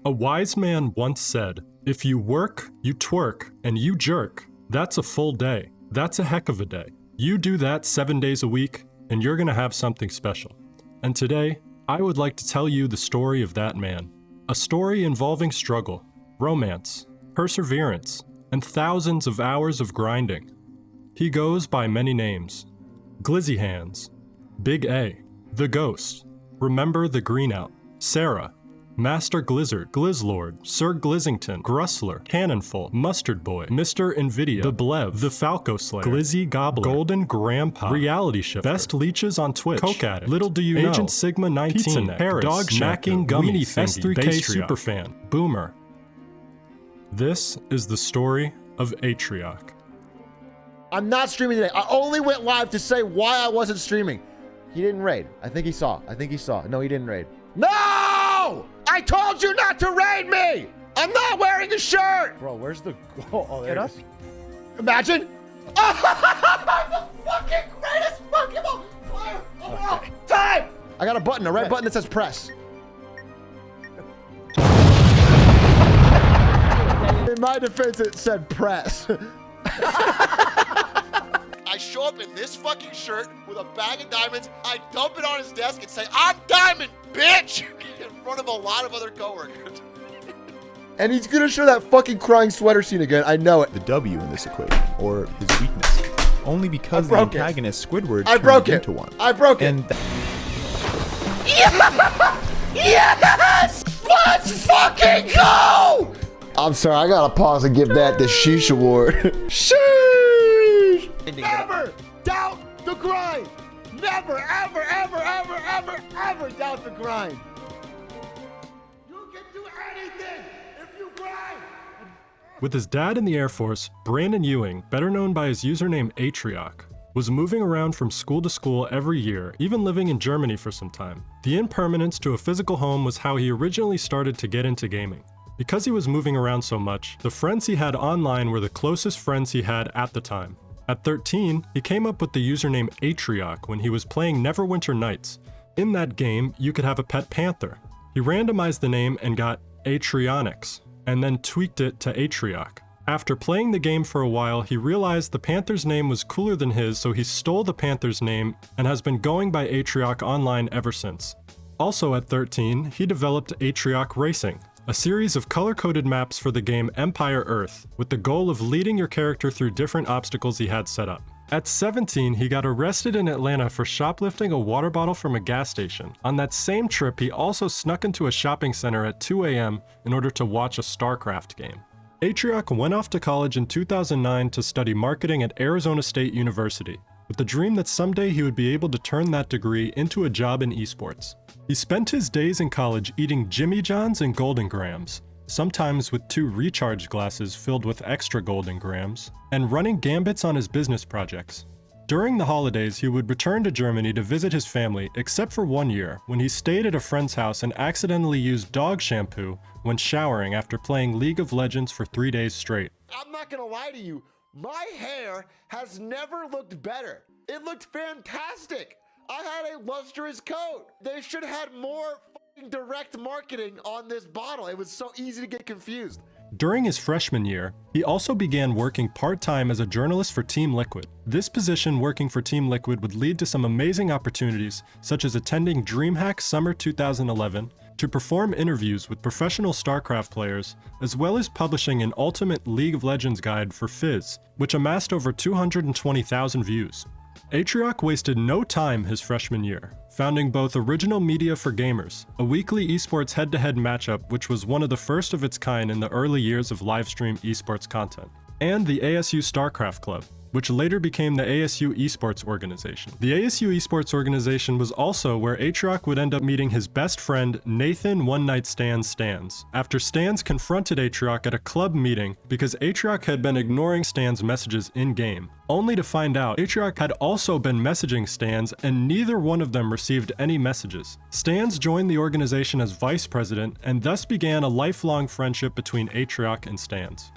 A wise man once said, if you work, you twerk, and you jerk, that's a full day. That's a heck of a day. You do that 7 days a week, and you're gonna have something special. And today, I would like to tell you the story of that man. A story involving struggle, romance, perseverance, and thousands of hours of grinding. He goes by many names. Glizzy Hands, Big A, The Ghost, Remember the Greenout, Sarah, Master Glizzard, Glizzlord, Sir Glizzington, Grusler, Cannonful, Mustard Boy, Mr. NVIDIA, The Blev, The Falco Slayer, Glizzy Gobbler, Golden Grandpa, Reality Shifter, Best Leeches on Twitch, Coke Addict, Little Do You Know, Agent Sigma 19, Pizza Neck, Paris, Dog Smacking Gummy, S3K Superfan, Boomer. This is the story of Atrioc. I'm not streaming today. I only went live to say why I wasn't streaming. He didn't raid. I think he saw. No, he didn't raid. No! I told you not to raid me! I'm not wearing a shirt! Bro, where's the... Oh, there it is. Imagine. Oh, the fucking greatest Pokemon player of all time! I got a button, a red button that says press. In my defense, it said press. I show up in this fucking shirt with a bag of diamonds. I dump it on his desk and say, I'm diamond, bitch! In front of a lot of other coworkers. And he's gonna show that fucking crying sweater scene again. I know it. The W in this equation, or his weakness, only because the antagonist Squidward turned into one. I broke it. Yes! Let's fucking go! I'm sorry, I gotta pause and give that the Sheesh Award. Sheesh! Never doubt the grind! Never, ever, ever, ever, ever, ever doubt the grind! You can do anything if you grind! With his dad in the Air Force, Brandon Ewing, better known by his username Atrioc, was moving around from school to school every year, even living in Germany for some time. The impermanence to a physical home was how he originally started to get into gaming. Because he was moving around so much, the friends he had online were the closest friends he had at the time. At 13, he came up with the username Atrioc when he was playing Neverwinter Nights. In that game, you could have a pet panther. He randomized the name and got Atriocs, and then tweaked it to Atrioc. After playing the game for a while, he realized the panther's name was cooler than his, so he stole the panther's name and has been going by Atrioc online ever since. Also at 13, he developed Atrioc Racing, a series of color-coded maps for the game Empire Earth, with the goal of leading your character through different obstacles he had set up. At 17, he got arrested in Atlanta for shoplifting a water bottle from a gas station. On that same trip, he also snuck into a shopping center at 2 a.m. in order to watch a StarCraft game. Atrioc went off to college in 2009 to study marketing at Arizona State University, with the dream that someday he would be able to turn that degree into a job in esports. He spent his days in college eating Jimmy John's and Golden Grams, sometimes with 2 recharge glasses filled with extra Golden Grams, and running gambits on his business projects. During the holidays, he would return to Germany to visit his family, except for 1 year, when he stayed at a friend's house and accidentally used dog shampoo when showering after playing League of Legends for 3 days straight. I'm not gonna lie to you, my hair has never looked better. It looked fantastic. I had a lustrous coat. They should have had more fucking direct marketing on this bottle. It was so easy to get confused. During his freshman year, he also began working part-time as a journalist for Team Liquid. This position working for Team Liquid would lead to some amazing opportunities, such as attending DreamHack Summer 2011, to perform interviews with professional StarCraft players, as well as publishing an Ultimate League of Legends guide for Fizz, which amassed over 220,000 views. Atrioc wasted no time his freshman year, founding both Original Media for Gamers, a weekly esports head-to-head matchup which was one of the first of its kind in the early years of livestream esports content, and the ASU StarCraft Club, which later became the ASU Esports Organization. The ASU Esports Organization was also where Atrioc would end up meeting his best friend Nathan OneNightStanz, after Stans confronted Atrioc at a club meeting because Atrioc had been ignoring Stans' messages in-game, only to find out Atrioc had also been messaging Stans and neither one of them received any messages. Stans joined the organization as vice president and thus began a lifelong friendship between Atrioc and Stans.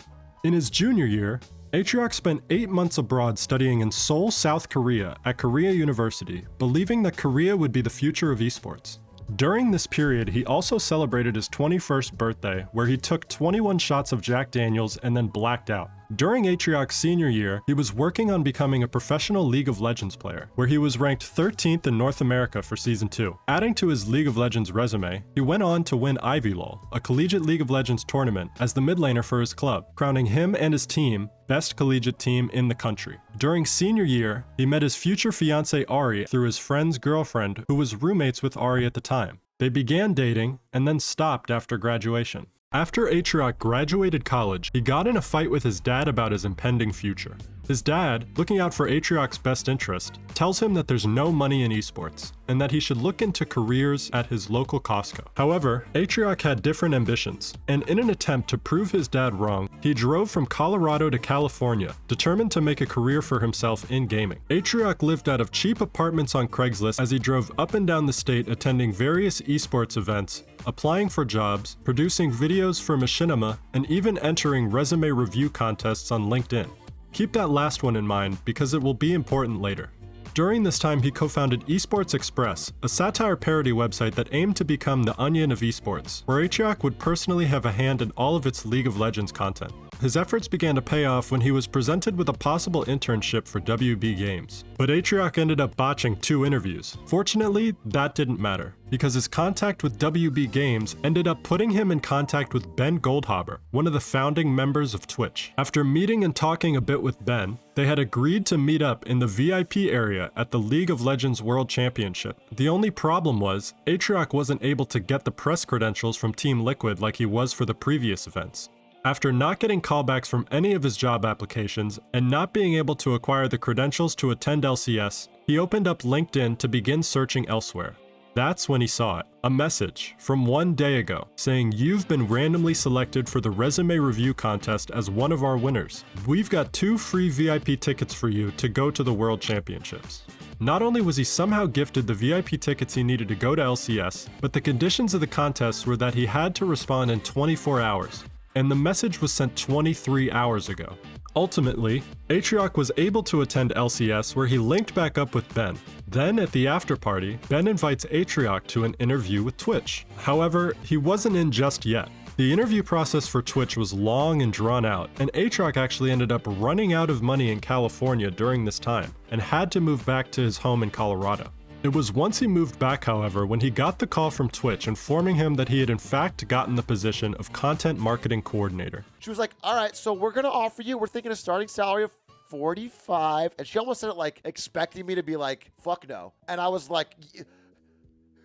In his junior year, Atrioc spent 8 months abroad studying in Seoul, South Korea at Korea University, believing that Korea would be the future of esports. During this period, he also celebrated his 21st birthday, where he took 21 shots of Jack Daniels and then blacked out. During Atrioc's senior year, he was working on becoming a professional League of Legends player, where he was ranked 13th in North America for Season 2. Adding to his League of Legends resume, he went on to win Ivy LOL, a collegiate League of Legends tournament, as the mid laner for his club, crowning him and his team best collegiate team in the country. During senior year, he met his future fiancée Ari through his friend's girlfriend, who was roommates with Ari at the time. They began dating and then stopped after graduation. After Atrioc graduated college, he got in a fight with his dad about his impending future. His dad, looking out for Atrioc's best interest, tells him that there's no money in esports, and that he should look into careers at his local Costco. However, Atrioc had different ambitions, and in an attempt to prove his dad wrong, he drove from Colorado to California, determined to make a career for himself in gaming. Atrioc lived out of cheap apartments on Craigslist as he drove up and down the state attending various esports events, applying for jobs, producing videos for Machinima, and even entering resume review contests on LinkedIn. Keep that last one in mind because it will be important later. During this time, he co-founded Esports Express, a satire parody website that aimed to become the Onion of esports, where Atrioc would personally have a hand in all of its League of Legends content. His efforts began to pay off when he was presented with a possible internship for WB Games. But Atrioc ended up botching 2 interviews. Fortunately, that didn't matter, because his contact with WB Games ended up putting him in contact with Ben Goldhaber, one of the founding members of Twitch. After meeting and talking a bit with Ben, they had agreed to meet up in the VIP area at the League of Legends World Championship. The only problem was, Atrioc wasn't able to get the press credentials from Team Liquid like he was for the previous events. After not getting callbacks from any of his job applications and not being able to acquire the credentials to attend LCS, he opened up LinkedIn to begin searching elsewhere. That's when he saw it. A message from 1 day ago saying, "You've been randomly selected for the resume review contest as one of our winners. We've got 2 free VIP tickets for you to go to the World Championships." Not only was he somehow gifted the VIP tickets he needed to go to LCS, but the conditions of the contest were that he had to respond in 24 hours. And the message was sent 23 hours ago. Ultimately, Atrioc was able to attend LCS, where he linked back up with Ben. Then at the after party, Ben invites Atrioc to an interview with Twitch. However, he wasn't in just yet. The interview process for Twitch was long and drawn out, and Atrioc actually ended up running out of money in California during this time, and had to move back to his home in Colorado. It was once he moved back, however, when he got the call from Twitch informing him that he had in fact gotten the position of Content Marketing Coordinator. She was like, all right, so we're going to offer you, we're thinking a starting salary of 45. And she almost said it like expecting me to be like, fuck no. And I was like,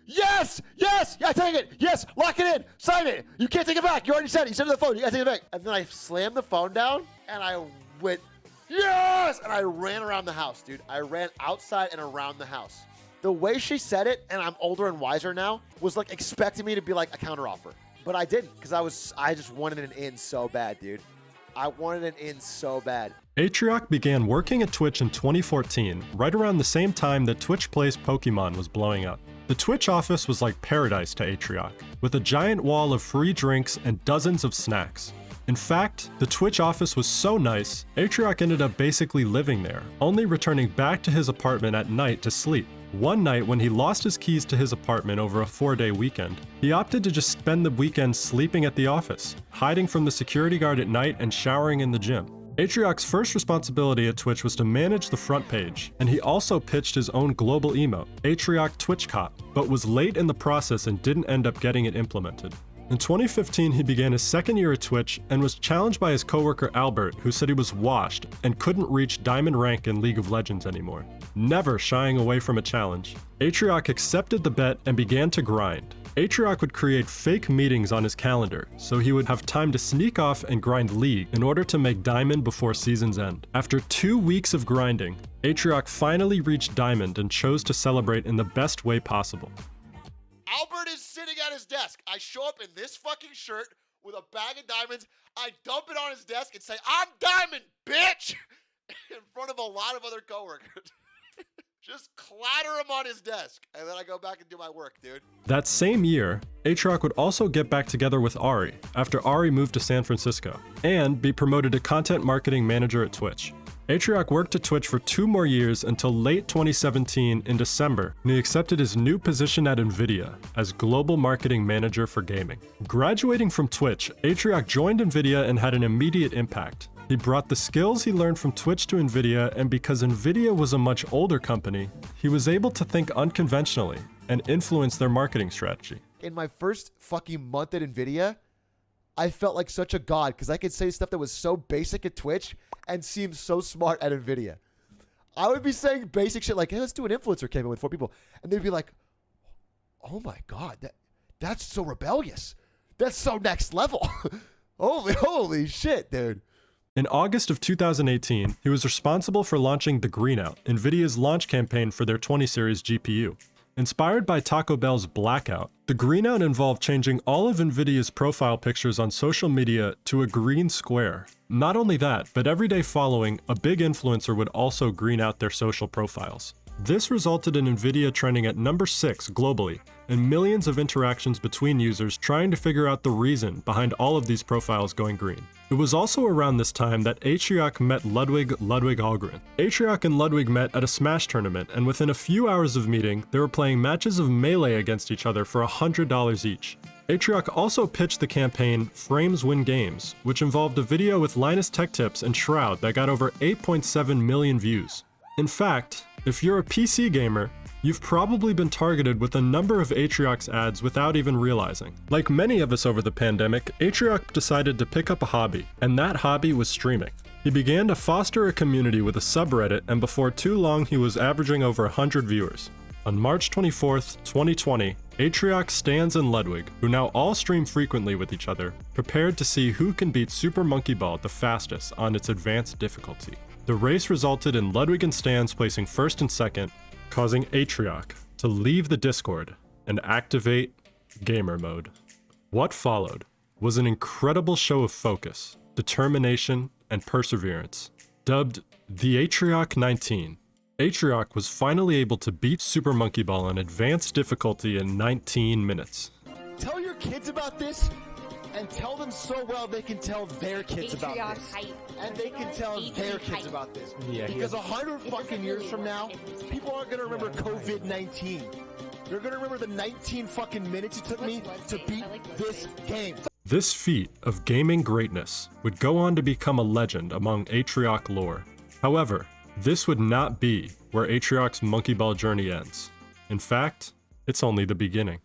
yes, I take it. Yes, lock it in, sign it. You can't take it back. You already said it. You said it on the phone. You got to take it back. And then I slammed the phone down and I went, yes. And I ran around the house, dude. I ran outside and around the house. The way she said it, and I'm older and wiser now, was like expecting me to be like a counteroffer. But I didn't, because I just wanted an in so bad, dude. I wanted an in so bad. Atrioc began working at Twitch in 2014, right around the same time that Twitch Plays Pokemon was blowing up. The Twitch office was like paradise to Atrioc, with a giant wall of free drinks and dozens of snacks. In fact, the Twitch office was so nice, Atrioc ended up basically living there, only returning back to his apartment at night to sleep. One night, when he lost his keys to his apartment over a 4-day weekend, he opted to just spend the weekend sleeping at the office, hiding from the security guard at night and showering in the gym. Atrioc's first responsibility at Twitch was to manage the front page, and he also pitched his own global emote, Atrioc Twitch Cop, but was late in the process and didn't end up getting it implemented. In 2015, he began his second year at Twitch and was challenged by his coworker Albert, who said he was washed and couldn't reach diamond rank in League of Legends anymore. Never shying away from a challenge, Atrioc accepted the bet and began to grind. Atrioc would create fake meetings on his calendar, so he would have time to sneak off and grind League in order to make diamond before season's end. After 2 weeks of grinding, Atrioc finally reached diamond and chose to celebrate in the best way possible. Albert is sitting at his desk. I show up in this fucking shirt with a bag of diamonds. I dump it on his desk and say, "I'm diamond, bitch!" in front of a lot of other coworkers. Just clatter him on his desk. And then I go back and do my work, dude. That same year, Atrioc would also get back together with Ari after Ari moved to San Francisco and be promoted to Content Marketing Manager at Twitch. Atrioc worked at Twitch for 2 more years until late 2017 in December, when he accepted his new position at NVIDIA as Global Marketing Manager for Gaming. Graduating from Twitch, Atrioc joined NVIDIA and had an immediate impact. He brought the skills he learned from Twitch to NVIDIA, and because NVIDIA was a much older company, he was able to think unconventionally and influence their marketing strategy. In my first fucking month at NVIDIA, I felt like such a god because I could say stuff that was so basic at Twitch and seem so smart at NVIDIA. I would be saying basic shit like, hey, let's do an influencer campaign with 4 people. And they'd be like, oh my God, that's so rebellious. That's so next level. holy shit, dude. In August of 2018, he was responsible for launching the Greenout, NVIDIA's launch campaign for their 20 series GPU. Inspired by Taco Bell's Blackout, the Greenout involved changing all of NVIDIA's profile pictures on social media to a green square. Not only that, but every day following, a big influencer would also green out their social profiles. This resulted in NVIDIA trending at number 6 globally, and millions of interactions between users trying to figure out the reason behind all of these profiles going green. It was also around this time that Atrioc met Ludwig Algren. Atrioc and Ludwig met at a Smash tournament, and within a few hours of meeting, they were playing matches of Melee against each other for $100 each. Atrioc also pitched the campaign Frames Win Games, which involved a video with Linus Tech Tips and Shroud that got over 8.7 million views. In fact, if you're a PC gamer, you've probably been targeted with a number of Atriocs ads without even realizing. Like many of us over the pandemic, Atrioc decided to pick up a hobby, and that hobby was streaming. He began to foster a community with a subreddit, and before too long he was averaging over 100 viewers. On March 24th, 2020, Atrioc, Stanz, and Ludwig, who now all stream frequently with each other, prepared to see who can beat Super Monkey Ball the fastest on its advanced difficulty. The race resulted in Ludwig and Stanz placing first and second, causing Atrioc to leave the Discord and activate gamer mode. What followed was an incredible show of focus, determination, and perseverance. Dubbed the Atrioc 19, Atrioc was finally able to beat Super Monkey Ball on advanced difficulty in 19 minutes. Tell your kids about this, and tell them so well they can tell their kids about this. And they can tell their kids about this. Yeah, because 100 fucking years from now, people aren't gonna remember COVID-19. They're gonna remember the 19 fucking minutes it took me to beat this game. This feat of gaming greatness would go on to become a legend among Atrioc lore. However, this would not be where Atrioc's Monkey Ball journey ends. In fact, it's only the beginning.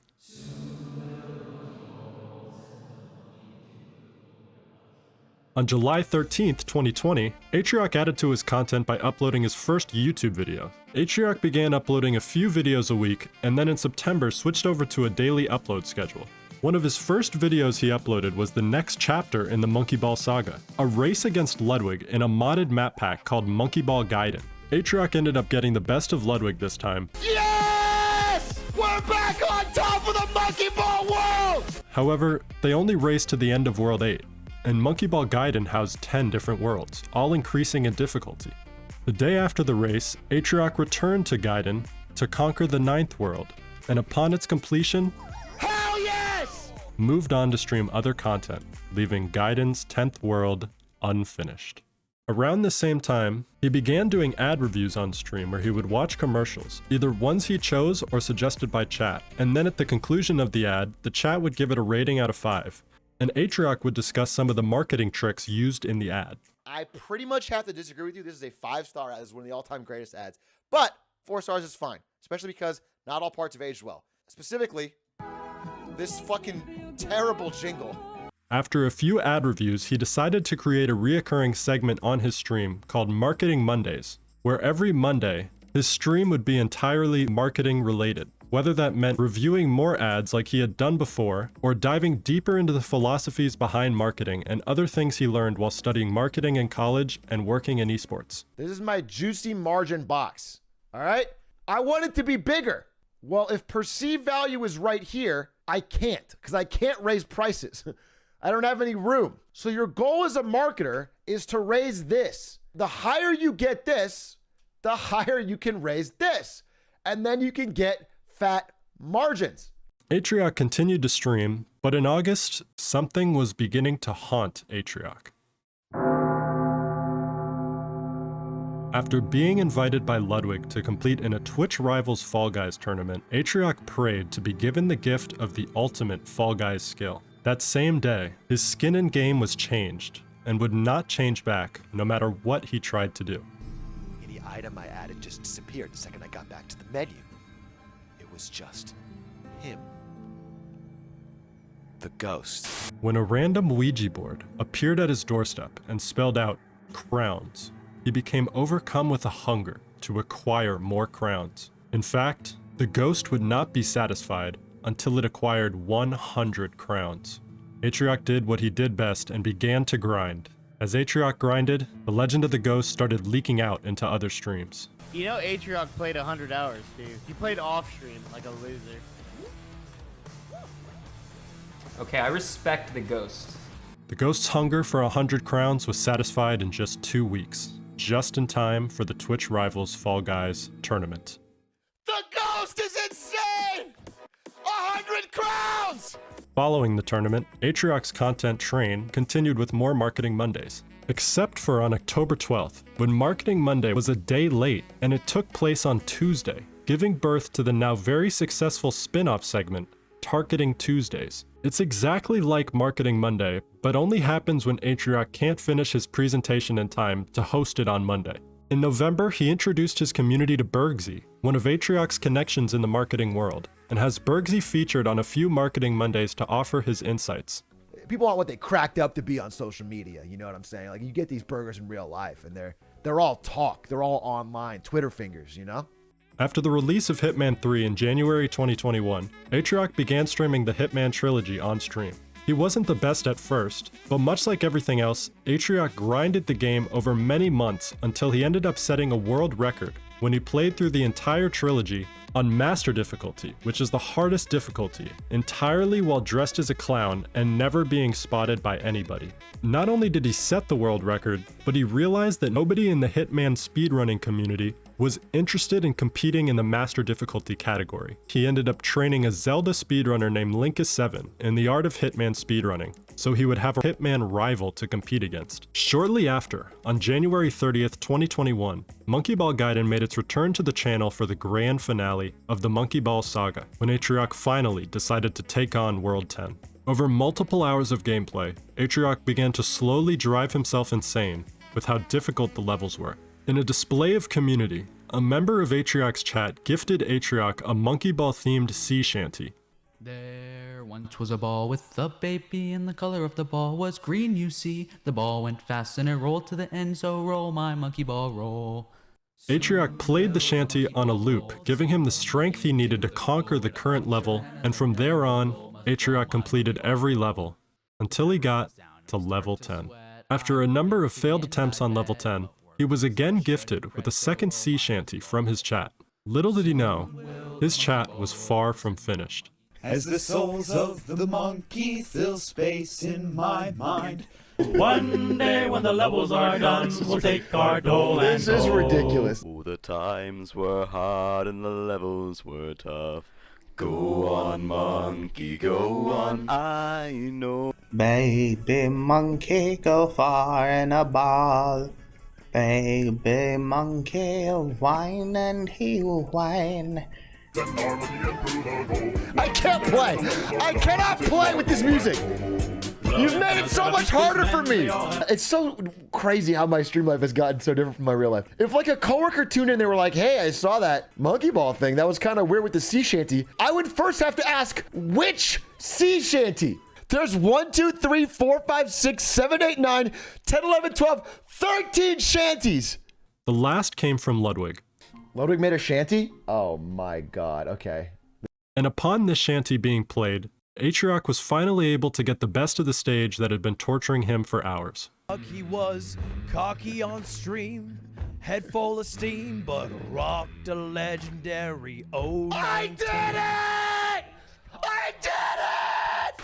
On July 13th, 2020, Atrioc added to his content by uploading his first YouTube video. Atrioc began uploading a few videos a week, and then in September switched over to a daily upload schedule. One of his first videos he uploaded was the next chapter in the Monkey Ball saga, a race against Ludwig in a modded map pack called Monkey Ball Gaiden. Atrioc ended up getting the best of Ludwig this time. Yes! We're back on top of the Monkey Ball world! However, they only raced to the end of World 8, and Monkey Ball Gaiden housed 10 different worlds, all increasing in difficulty. The day after the race, Atrioc returned to Gaiden to conquer the 9th world, and upon its completion, hell yes! Moved on to stream other content, leaving Gaiden's 10th world unfinished. Around the same time, he began doing ad reviews on stream where he would watch commercials, either ones he chose or suggested by chat, and then at the conclusion of the ad, the chat would give it a rating out of 5. And Atrioc would discuss some of the marketing tricks used in the ad. I pretty much have to disagree with you. This is a 5-star ad. This is one of the all-time greatest ads. But 4 stars is fine, especially because not all parts have aged well. Specifically, this fucking terrible jingle. After a few ad reviews, he decided to create a reoccurring segment on his stream called Marketing Mondays, where every Monday, his stream would be entirely marketing related. Whether that meant reviewing more ads like he had done before, or diving deeper into the philosophies behind marketing and other things he learned while studying marketing in college and working in esports. This is my juicy margin box, all right? I want it to be bigger. Well, if perceived value is right here, I can't, because I can't raise prices. I don't have any room. So your goal as a marketer is to raise this. The higher you get this, the higher you can raise this. And then you can get fat margins. Atrioc continued to stream, but in August, something was beginning to haunt Atrioc. After being invited by Ludwig to compete in a Twitch Rivals Fall Guys tournament, Atrioc prayed to be given the gift of the ultimate Fall Guys skill. That same day, his skin in game was changed, and would not change back no matter what he tried to do. Any item I added just disappeared the second I got back to the menu. It was just him. The ghost. When a random Ouija board appeared at his doorstep and spelled out crowns, he became overcome with a hunger to acquire more crowns. In fact, the ghost would not be satisfied until it acquired 100 crowns. Atrioc did what he did best and began to grind. As Atrioc grinded, the legend of the ghost started leaking out into other streams. You know Atrioc played 100 hours, dude. He played off stream like a loser. Okay, I respect the ghost. The ghost's hunger for 100 crowns was satisfied in just 2 weeks, just in time for the Twitch Rivals Fall Guys tournament. The ghost is insane! 100 crowns! Following the tournament, Atrioc's content train continued with more Marketing Mondays, except for on October 12th, when Marketing Monday was a day late and it took place on Tuesday, giving birth to the now very successful spin-off segment, Targeting Tuesdays. It's exactly like Marketing Monday, but only happens when Atrioc can't finish his presentation in time to host it on Monday. In November, he introduced his community to Bergsy, one of Atrioc's connections in the marketing world, and has Bergsy featured on a few Marketing Mondays to offer his insights. People aren't what they cracked up to be on social media, you know what I'm saying? Like, you get these burgers in real life, and they're all talk, they're all online, Twitter fingers, you know? After the release of Hitman 3 in January 2021, Atrioc began streaming the Hitman trilogy on stream. He wasn't the best at first, but much like everything else, Atrioc grinded the game over many months until he ended up setting a world record when he played through the entire trilogy on Master difficulty, which is the hardest difficulty, entirely while dressed as a clown and never being spotted by anybody. Not only did he set the world record, but he realized that nobody in the Hitman speedrunning community was interested in competing in the Master difficulty category. He ended up training a Zelda speedrunner named Linkus7 in the art of Hitman speedrunning, so he would have a Hitman rival to compete against. Shortly after, on January 30th, 2021, Monkey Ball Gaiden made its return to the channel for the grand finale of the Monkey Ball saga, when Atrioc finally decided to take on World 10. Over multiple hours of gameplay, Atrioc began to slowly drive himself insane with how difficult the levels were. In a display of community, a member of Atrioc's chat gifted Atrioc a Monkey Ball themed sea shanty. There once was a ball with a baby, and the color of the ball was green, you see. The ball went fast and it rolled to the end, so roll my monkey ball, roll. Atrioc played the shanty on a loop, giving him the strength he needed to conquer the current level, and from there on, Atrioc completed every level, until he got to level 10. After a number of failed attempts on level 10, he was again gifted with a second sea shanty from his chat. Little did he know, his chat was far from finished. As the souls of the monkey fill space in my mind. One day when the levels are done, we'll take our dole and This is ridiculous. Oh, the times were hard and the levels were tough. Go on, monkey, go on, I know. Baby monkey, go far in a ball. Baby monkey, whine and he will whine. I can't play. I cannot play with this music. You've made it so much harder for me. It's so crazy how my stream life has gotten so different from my real life. If like a coworker tuned in, they were like, hey, I saw that monkey ball thing. That was kind of weird with the sea shanty. I would first have to ask, which sea shanty? There's 1, 2, 3, 4, 5, 6, 7, 8, 9, 10, 11, 12, 13 shanties. The last came from Ludwig. Ludwig made a shanty? Oh my God, okay. And upon this shanty being played, Atrioc was finally able to get the best of the stage that had been torturing him for hours. He was cocky on stream, head full of steam, but rocked a legendary 019. I did it! I did it!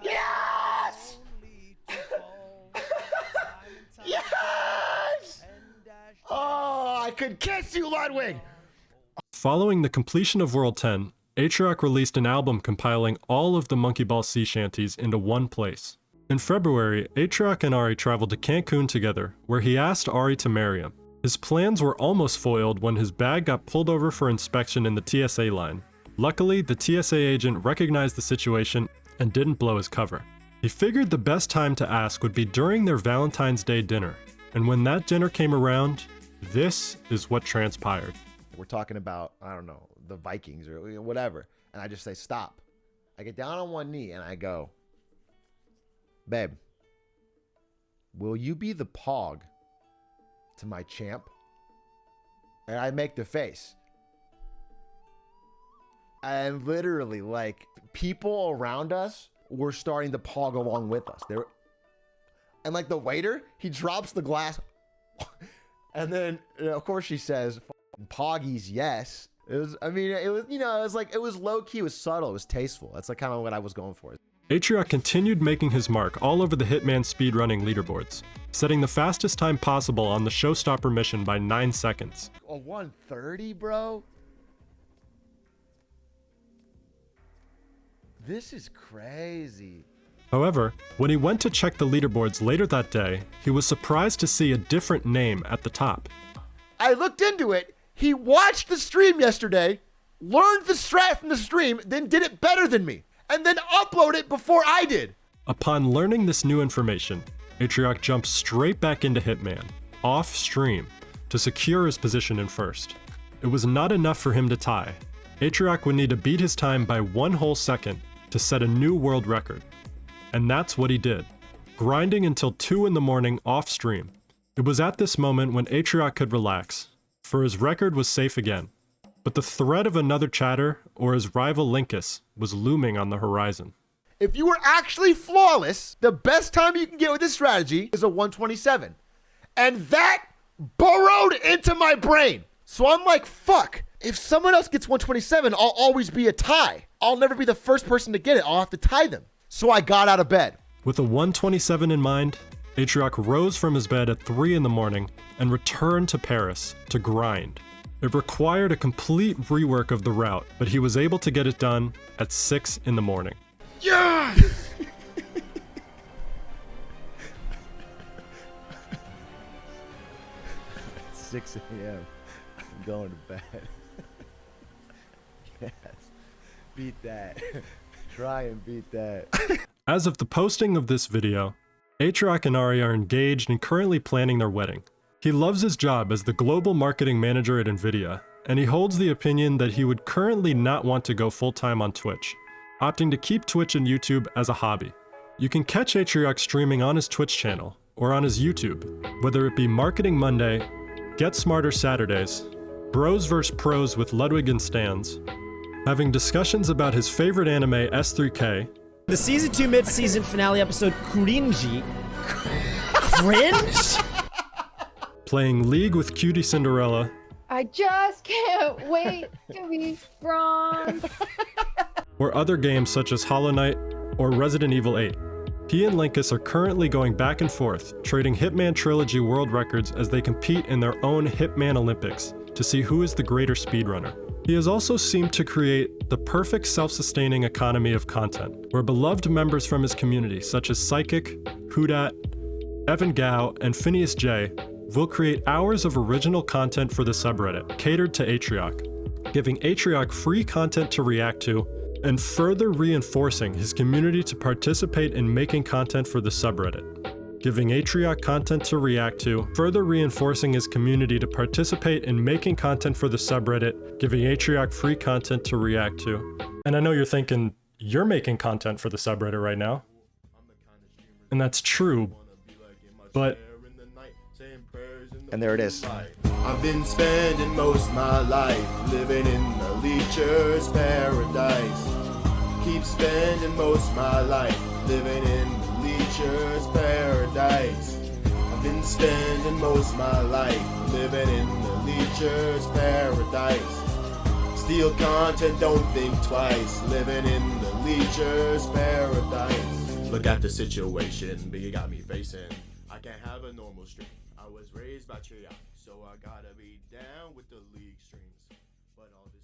Yes! Yes! Oh, I could kiss you, Ludwig! Following the completion of World 10, Atrioc released an album compiling all of the Monkey Ball sea shanties into one place. In February, Atrioc and Ari traveled to Cancun together, where he asked Ari to marry him. His plans were almost foiled when his bag got pulled over for inspection in the TSA line. Luckily, the TSA agent recognized the situation and didn't blow his cover. He figured the best time to ask would be during their Valentine's Day dinner, and when that dinner came around, this is what transpired. We're talking about, I don't know, the Vikings or whatever, and I just say, stop. I get down on one knee and I go, babe, will you be the pog to my champ? And I make the face. And literally, like, people around us were starting to pog along with us. And like the waiter, he drops the glass. And then, of course, she says, poggies, yes. It was low key, it was subtle, it was tasteful. That's like kind of what I was going for. Atrioc continued making his mark all over the Hitman speedrunning leaderboards, setting the fastest time possible on the showstopper mission by 9 seconds. A 130, bro? This is crazy. However, when he went to check the leaderboards later that day, he was surprised to see a different name at the top. I looked into it. He watched the stream yesterday, learned the strat from the stream, then did it better than me, and then uploaded it before I did. Upon learning this new information, Atrioc jumped straight back into Hitman, off stream, to secure his position in first. It was not enough for him to tie. Atrioc would need to beat his time by 1 whole second to set a new world record. And that's what he did, grinding until 2 in the morning off stream. It was at this moment when Atrioc could relax, for his record was safe again. But the threat of another chatter or his rival Linkus was looming on the horizon. If you were actually flawless, the best time you can get with this strategy is a 127. And that burrowed into my brain. So I'm like, fuck, if someone else gets 127, I'll always be a tie. I'll never be the first person to get it. I'll have to tie them. So I got out of bed. With a 127 in mind, Atrioc rose from his bed at 3 in the morning and returned to Paris to grind. It required a complete rework of the route, but he was able to get it done at 6 in the morning. Yeah! 6 a.m. I'm going to bed. Yes. Beat that. Try and beat that. As of the posting of this video, Atrioc and Ari are engaged and currently planning their wedding. He loves his job as the global marketing manager at NVIDIA, and he holds the opinion that he would currently not want to go full-time on Twitch, opting to keep Twitch and YouTube as a hobby. You can catch Atrioc streaming on his Twitch channel or on his YouTube, whether it be Marketing Monday, Get Smarter Saturdays, Bros vs. Pros with Ludwig and OneNightStanz, having discussions about his favorite anime S3K, the Season 2 mid-season finale episode Cringy. Cringe? playing League with Cutie Cinderella, I just can't wait to be strong. or other games such as Hollow Knight or Resident Evil 8. He and Linkus are currently going back and forth, trading Hitman Trilogy world records as they compete in their own Hitman Olympics to see who is the greater speedrunner. He has also seemed to create the perfect self-sustaining economy of content, where beloved members from his community such as Psychic, Hudat, Evan Gao, and Phineas J will create hours of original content for the subreddit, catered to Atrioc, giving Atrioc free content to react to, and further reinforcing his community to participate in making content for the subreddit. Giving Atrioc content to react to, further reinforcing his community to participate in making content for the subreddit, giving Atrioc free content to react to. And I know you're thinking, you're making content for the subreddit right now. And that's true, but... And there it is. I've been spending most of my life living in the leecher's paradise. Keep spending most of my life living in the leecher's paradise. I've been spending most of my life living in the leecher's paradise. Steal content, don't think twice, living in the leecher's paradise. Look at the situation Biggie got me facing. I can't have a normal stream. I was raised by Atrioc, so I gotta be down with the league streams. But all this